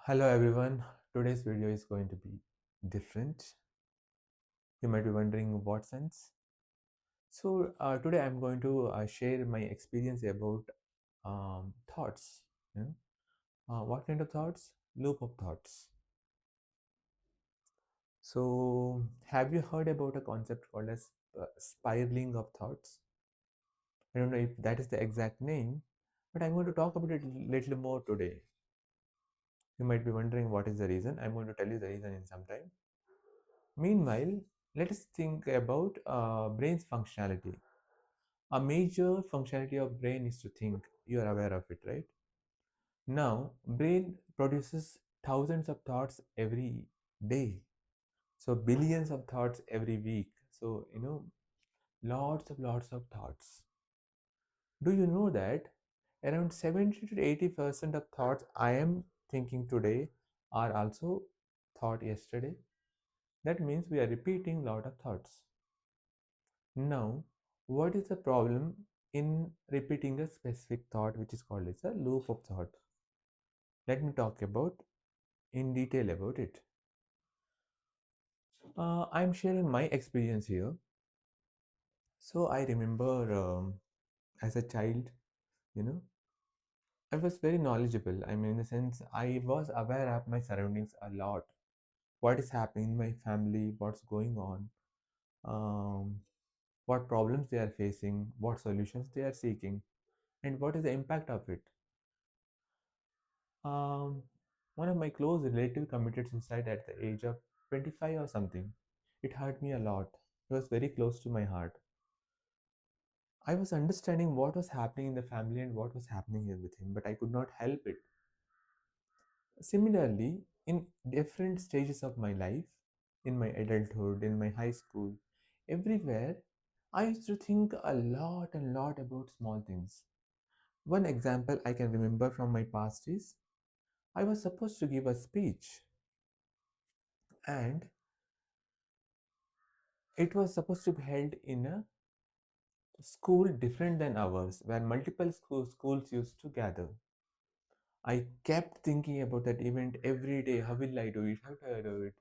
Hello everyone. Today's video is going to be different. You might be wondering what sense. Today I'm going to share my experience about thoughts. You know? What kind of thoughts? Loop of thoughts. So have you heard about a concept called as spiraling of thoughts? I don't know if that is the exact name, but I'm going to talk about it a little more today. You might be wondering what is the reason. I'm going to tell you the reason in some time. Meanwhile, let us think about brain's functionality. A major functionality of brain is to think. You are aware of it, right? Now, brain produces thousands of thoughts every day. So billions of thoughts every week. So, lots of thoughts. Do you know that around 70 to 80% of thoughts I am thinking today are also thought yesterday? That means we are repeating a lot of thoughts. Now, what is the problem in repeating a specific thought which is called as a loop of thought? Let me talk about in detail about it. I'm sharing my experience here. So I remember as a child, you know, I was very knowledgeable. I mean, in the sense, I was aware of my surroundings a lot. What is happening in my family, what's going on, um, what problems they are facing, what solutions they are seeking, and what is the impact of it. Um, One of my close relatives committed suicide at the age of 25 or something. It hurt me a lot. It was very close to my heart. I was understanding what was happening in the family and what was happening here with him, but I could not help it. Similarly, in different stages of my life, in my adulthood, in my high school, everywhere, I used to think a lot and lot about small things. One example I can remember from my past is I was supposed to give a speech, and it was supposed to be held in a school different than ours, where multiple schools used to gather. I kept thinking about that event every day. How will I do it? How do I do it?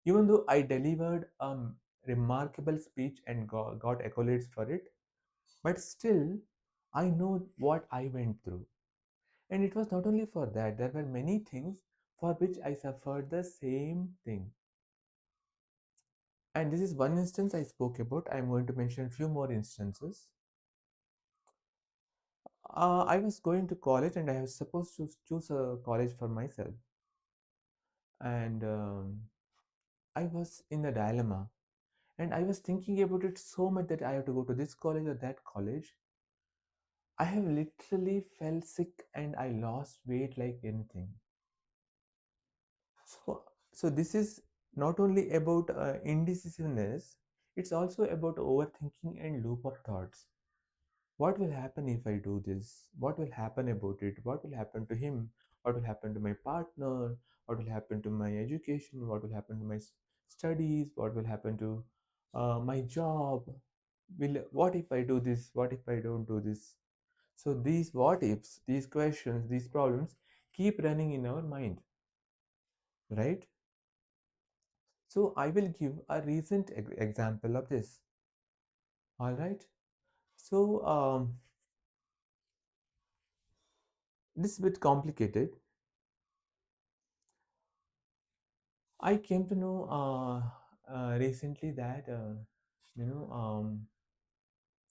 Even though I delivered a remarkable speech and got accolades for it, but still, I know what I went through. And it was not only for that, there were many things for which I suffered the same thing. And this is one instance I spoke about. I'm going to mention a few more instances. I was going to college and I was supposed to choose a college for myself. And I was in a dilemma. And I was thinking about it so much that I have to go to this college or that college. I have literally felt sick and I lost weight like anything. So this is not only about indecisiveness, it's also about overthinking and loop of thoughts. What will happen if I do this? What will happen about it? What will happen to him? What will happen to my partner? What will happen to my education? What will happen to my studies? What will happen to my job? What if I do this? What if I don't do this? So these what ifs, these questions, these problems keep running in our mind, right? So I will give a recent example of this. All right. So this is a bit complicated. I came to know recently that you know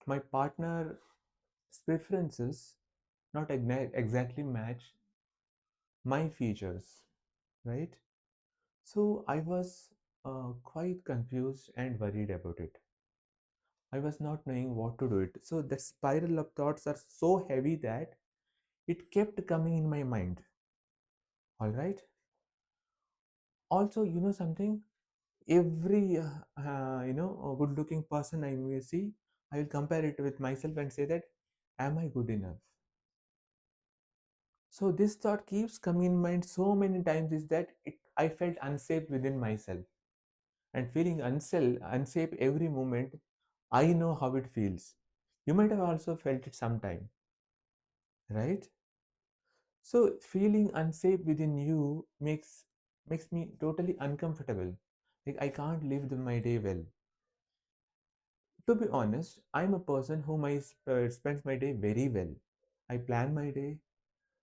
my partner's preferences not exactly match my features, right? So I was quite confused and worried about it. I was not knowing what to do it. So the spiral of thoughts are so heavy that it kept coming in my mind. All right. Also, you know something? Every good looking person I may see, I will compare it with myself and say that, am I good enough? So this thought keeps coming in mind so many times is that I felt unsafe within myself, and feeling unsafe every moment. I know how it feels. You might have also felt it sometime, right? So feeling unsafe within you makes me totally uncomfortable. Like I can't live my day well. To be honest, I'm a person whom spends my day very well. I plan my day.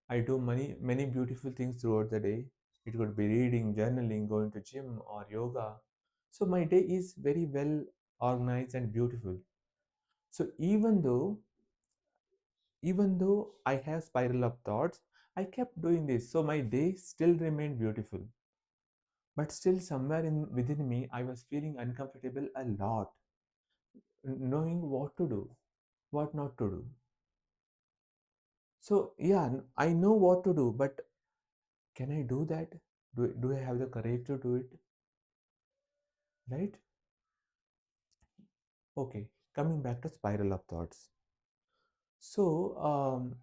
I do many beautiful things throughout the day. It could be reading, journaling, going to gym or yoga. So my day is very well organized and beautiful. So even though I have spiral of thoughts, I kept doing this. So my day still remained beautiful. But still somewhere in within me I was feeling uncomfortable a lot, knowing what to do, what not to do. So yeah, I know what to do, but can I do that? Do I have the courage to do it? Right? Okay, coming back to spiral of thoughts. So,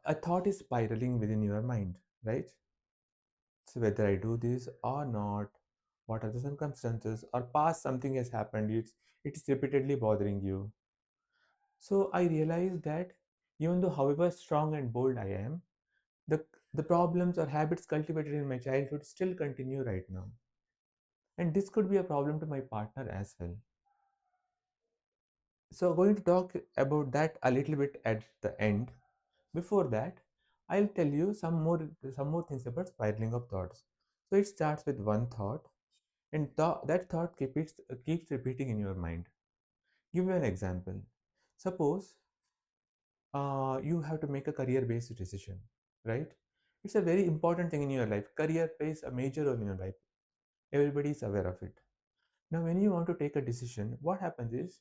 a thought is spiraling within your mind, right? So, whether I do this or not, what are the circumstances, or past something has happened, it's repeatedly bothering you. So, I realized that even though, however strong and bold I am, the the problems or habits cultivated in my childhood still continue right now, and this could be a problem to my partner as well. So, going to talk about that a little bit at the end. Before that, I'll tell you some more things about spiraling of thoughts. So, it starts with one thought, and that thought keeps repeating in your mind. Give you an example. Suppose you have to make a career-based decision, right? It's a very important thing in your life. Career plays a major role in your life. Everybody is aware of it. Now, when you want to take a decision, what happens is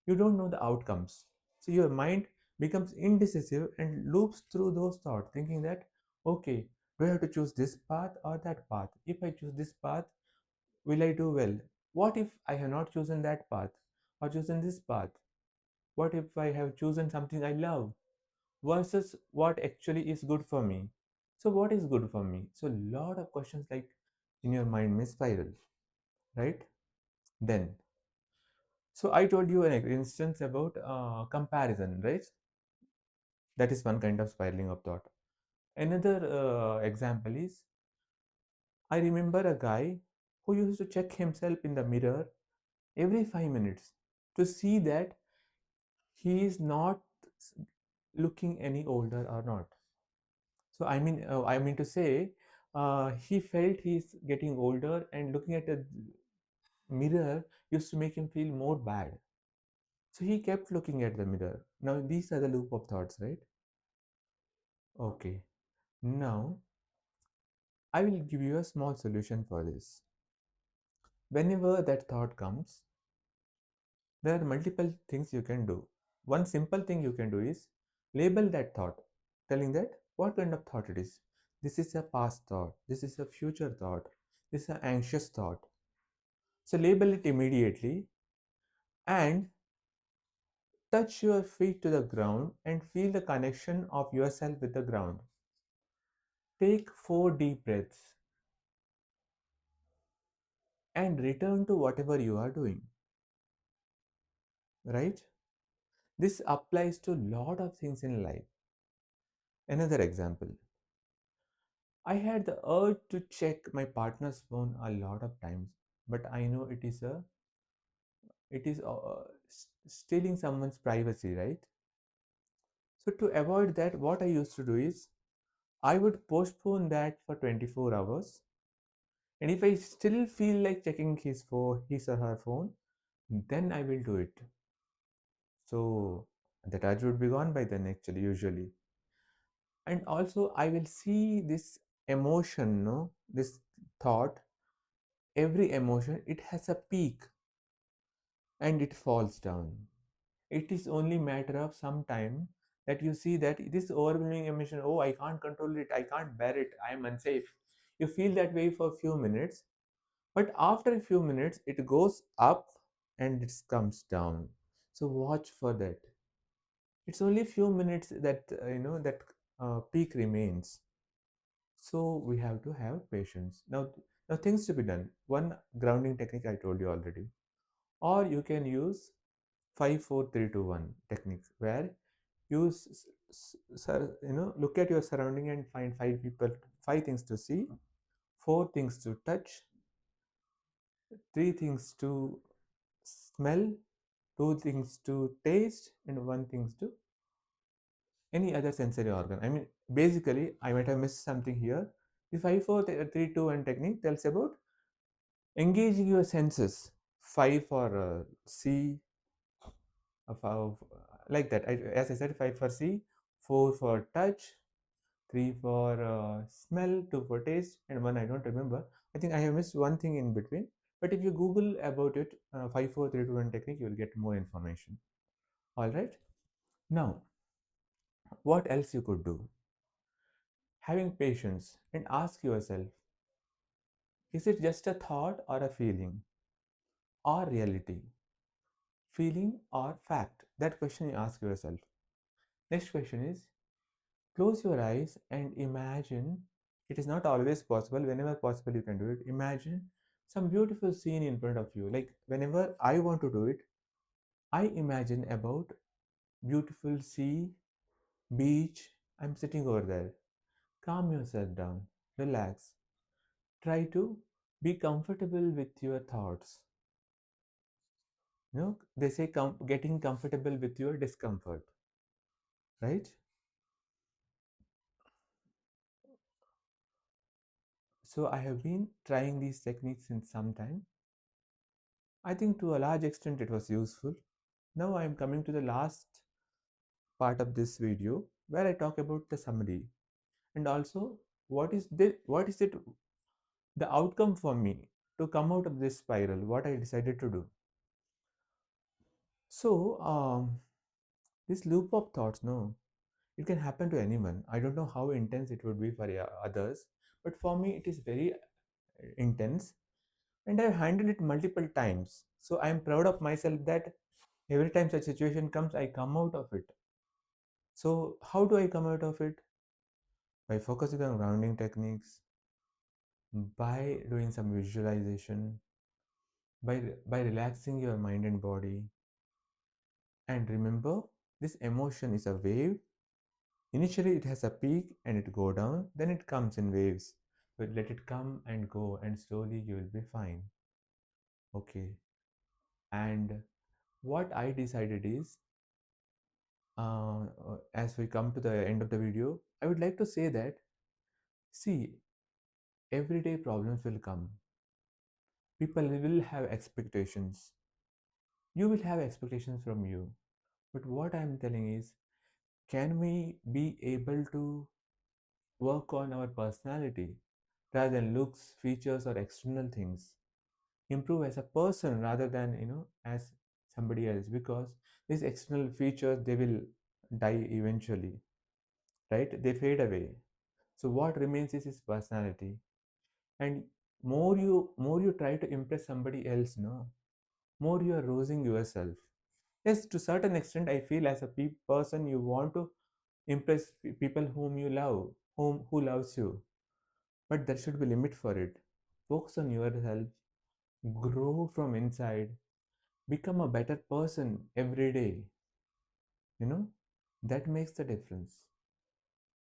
you don't know the outcomes. So your mind becomes indecisive and loops through those thoughts, thinking that, okay, do I have to choose this path or that path? If I choose this path, will I do well? What if I have not chosen that path or chosen this path? What if I have chosen something I love versus what actually is good for me? So, what is good for me? So, lot of questions like in your mind may spiral, right? Then so I told you an instance about comparison, right? That is one kind of spiraling of thought. Another example is I remember a guy who used to check himself in the mirror every 5 minutes to see that he is not looking any older or not. So I mean to say, he felt he's getting older, and looking at the mirror used to make him feel more bad. So he kept looking at the mirror. Now these are the loop of thoughts, right? Okay. Now, I will give you a small solution for this. Whenever that thought comes, there are multiple things you can do. One simple thing you can do is label that thought, telling that what kind of thought it is. This is a past thought, this is a future thought, this is an anxious thought. So, label it immediately and touch your feet to the ground and feel the connection of yourself with the ground. Take 4 deep breaths and return to whatever you are doing, right? This applies to a lot of things in life. Another example, I had the urge to check my partner's phone a lot of times, but I know it is stealing someone's privacy, right? So to avoid that, what I used to do is I would postpone that for 24 hours, and if I still feel like checking his or her phone, then I will do it. So that urge would be gone by then, actually, usually. And also I will see this emotion, no, this thought, every emotion, it has a peak and it falls down. It is only matter of some time that you see that this overwhelming emotion, oh, I can't control it, I can't bear it, I am unsafe. You feel that way for a few minutes, but after a few minutes it goes up and it comes down. So watch for that. It's only a few minutes that that peak remains. So we have to have patience. Now things to be done. One grounding technique I told you already, or you can use 5 4 3 2 1 techniques, where Use, look at your surrounding and find five people, five things to see, four things to touch, three things to smell, two things to taste, and one things to any other sensory organ. I mean, basically, I might have missed something here. The 5, 4, 3, 2, 1 technique tells about engaging your senses. 5 for see, like that. As I said, 5 for see, 4 for touch, 3 for smell, 2 for taste, and 1 I don't remember. I think I have missed one thing in between. But if you Google about it, 5, 4, 3, 2, 1 technique, you will get more information. All right. Now, what else you could do? Having patience and ask yourself, is it just a thought or a feeling or reality? Feeling or fact? That question you ask yourself. Next question is, close your eyes and imagine. It is not always possible. Whenever possible, you can do it. Imagine some beautiful scene in front of you. Like whenever I want to do it, I imagine about beautiful sea, beach. I'm sitting over there. Calm yourself down. Relax. Try to be comfortable with your thoughts. They say getting comfortable with your discomfort, right? So I have been trying these techniques since some time. I think to a large extent it was useful. Now I am coming to the last part of this video where I talk about the summary and also what is it the outcome for me to come out of this spiral, what I decided to do. So this loop of thoughts, no, it can happen to anyone. I don't know how intense it would be for others, but for me it is very intense, and I've handled it multiple times. So I'm proud of myself that every time such situation comes, I come out of it. So how do I come out of it? By focusing on grounding techniques, by doing some visualization, by relaxing your mind and body. And remember, this emotion is a wave. Initially, it has a peak and it go down, then it comes in waves. But let it come and go, and slowly you will be fine. Okay. And what I decided is, as we come to the end of the video, I would like to say that, see, everyday problems will come. People will have expectations. You will have expectations from you. But what I'm telling is, can we be able to work on our personality rather than looks, features, or external things? Improve as a person rather than, as somebody else, because these external features, they will die eventually, right? They fade away. So what remains is his personality. And more you try to impress somebody else, no, more you are losing yourself. Yes, to certain extent, I feel as a person you want to impress people whom you love, who loves you. But there should be limit for it. Focus on yourself, grow from inside, become a better person every day. You know, that makes the difference.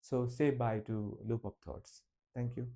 So say bye to loop of thoughts. Thank you.